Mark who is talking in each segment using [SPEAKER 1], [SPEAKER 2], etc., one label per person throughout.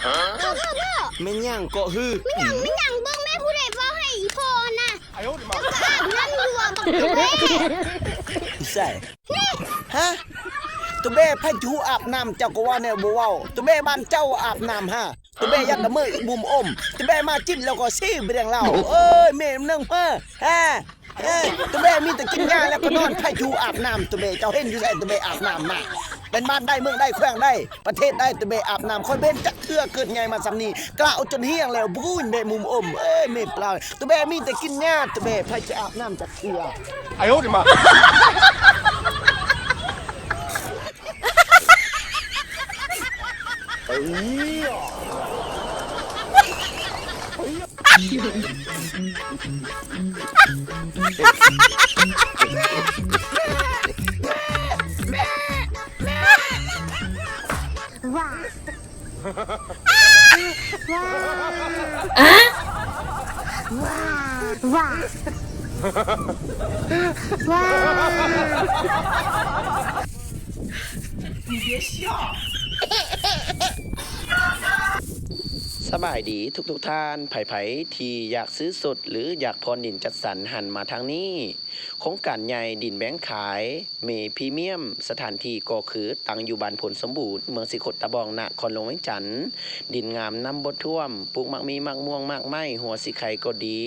[SPEAKER 1] พ่อ
[SPEAKER 2] ไม่ย่างก็ฮือ
[SPEAKER 1] ไม่หยังเบิ่งแม่ผู้ใดบ่ให้อีพ่อน่ะแล้วก็อาบน้ำรวมกับแม่
[SPEAKER 2] ใช่ฮะตัวแม่พายุอาบน้ำเจ้าก็ว่าแนวบ่เว้าตัวแม่บ้านเจ้าอาบน้ำฮะตัวแม่ยัดละเมอบุมอมตัวแม่มาจิ้มแล้วก็ซีไปเรื่องเล่าเอ้ยแม่นึงฮะตัวแม่มีแต่กินยาแล้วก็นอนพายุอาบน้ำตัวแม่เจ้าเห็นอยู่ใส่ตัวแม่อาบน้ำมาเป็นบ้านได้เมืองได้แขวงได้ประเทศได้ตัวแม่อาบน้ำคอยเบ้นจักเทื่อเกิดไงมาสำนีกล่าวจนเฮี้ยงแล้วบุ้ยแม่มุมอมแม่เปล่าตัวแม่มีแต่กินยาตัวแม่พาจะอาบน้ำจักเทื่อ
[SPEAKER 3] 哎呦我的妈！
[SPEAKER 2] 哎呀！
[SPEAKER 1] ว้าว้าว้า
[SPEAKER 2] สบายดีทุกท่านไผ่ที่อยากซื้อสดหรืออยากพรดินจัดสรรหันมาทางนี้โครงการใหญ่ดินแบงขายเมพรีเมียมสถานที่ก็คือตั้งอยู่บ้านผลสมบูรณ์เมืองสิขดตะบองนครหลวงเวียงจันทน์ดินงามน้ำบดท่วมปลูกมักมีมักม่วงมักไม้หัวสิไข่ก็ดี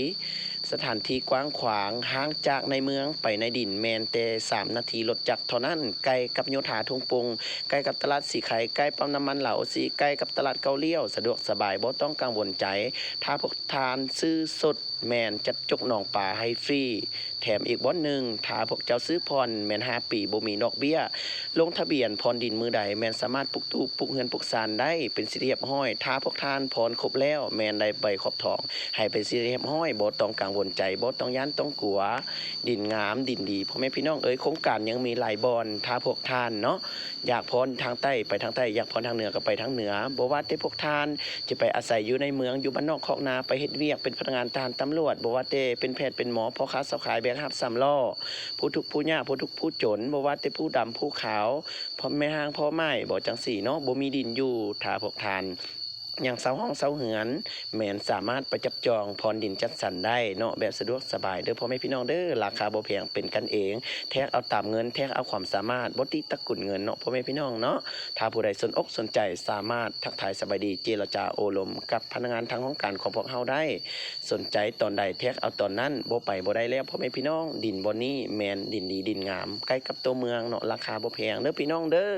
[SPEAKER 2] สถานที่กว้างขวางห่างจากในเมืองไปในดินแมนแต่3 นาทีรถจักรเท่านั้นใกล้กับโยธาทุ่งปงใกล้กับตลาดสีไข่ใกล้ปั๊มน้ำมันเหลาสีใกล้กับตลาดเกาเลี้ยวสะดวกสบายบ่ต้องกังวลใจถ้าพวกทานซื้อสดแมนจัดจกหนองป่าให้ฟรีแถมอีกบ่อนหนึ่งถ้าพวกเจ้าซื้อพรแมน5 ปีบ่มีดอกเบี้ยลงทะเบียนพรดินมือใดแมนสามารถปลูกตู้ปลูกเงินปลูกซานได้เป็นสิเรียบห้อยถ้าพวกทานพรครบแล้วแมนได้ใบขอบทองให้เป็นสิเรียบห้อยบ่ต้องกังวลใจบ่ต้องย้านต้องกลัวดินงามดินดีพ่อแม่พี่น้องโครงการยังมีหลายบอนถ้าพวกทานเนาะอยากพรทางใต้ไปทางใต้อยากพรทางเหนือก็ไปทางเหนือบ่ว่าแต่พวกทานจะไปอาศัยอยู่ในเมืองอยู่บ้านนอกคอกนาไปเฮ็ดเวียกเป็นพนักงานทหารตำรวจบ่ว่าแต่เป็นแพทย์เป็นหมอพ่อค้าเสาขายแบกรับ3 ล้อผู้ทุกผู้ยากผู้ทุกผู้จนบ่ว่าแต่ผู้ดำผู้ขาวพ่อแม่ห้างพ่อไม้บ่จังสี่เนาะบ่มีดินอยู่ถ้าพวกทานอย่างเสาห้องเสาเหือนแม่นสามารถไปจับจองพรดินจัดสรรได้เนาะแบบสะดวกสบายเด้อพ่อแม่พี่น้องเด้อราคาบ่แพงเป็นกันเองแทกเอาตามเงินแทกเอาความสามารถบ่ติดตะกุ่นเงินเนาะพ่อแม่พี่น้องเนาะถ้าผู้ใดสนอกสนใจสามารถทักทายสบายดีเจรจาโอลมกับพนักงานทางของการของพวกเฮาได้สนใจตอนใดแทกเอาตอนนั้นบ่ไปบ่ได้แล้วพ่อแม่พี่น้องดินบ่นี้แม่นดินดีดินงามใกล้กับตัวเมืองเนาะราคาบ่แพงเด้อพี่น้องเด้อ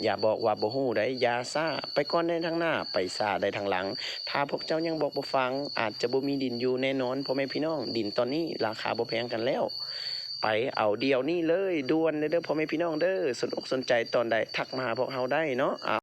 [SPEAKER 2] อย่าบอกว่าบ่ฮู้ได้อย่าซ่าไปก่อนในทางหน้าไปซ่าได้ทางหลังถ้าพวกเจ้ายังบอกบ่ฟังอาจจะบ่มีดินอยู่แน่นอนพ่อแม่พี่น้องดินตอนนี้ราคาบ่แพงกันแล้วไปเอาเดียวนี่เลยด่วนเลยเด้อพ่อแม่พี่น้องเด้อสนอกสนใจตอนใดทักมาหาพวกเฮาได้เนาะ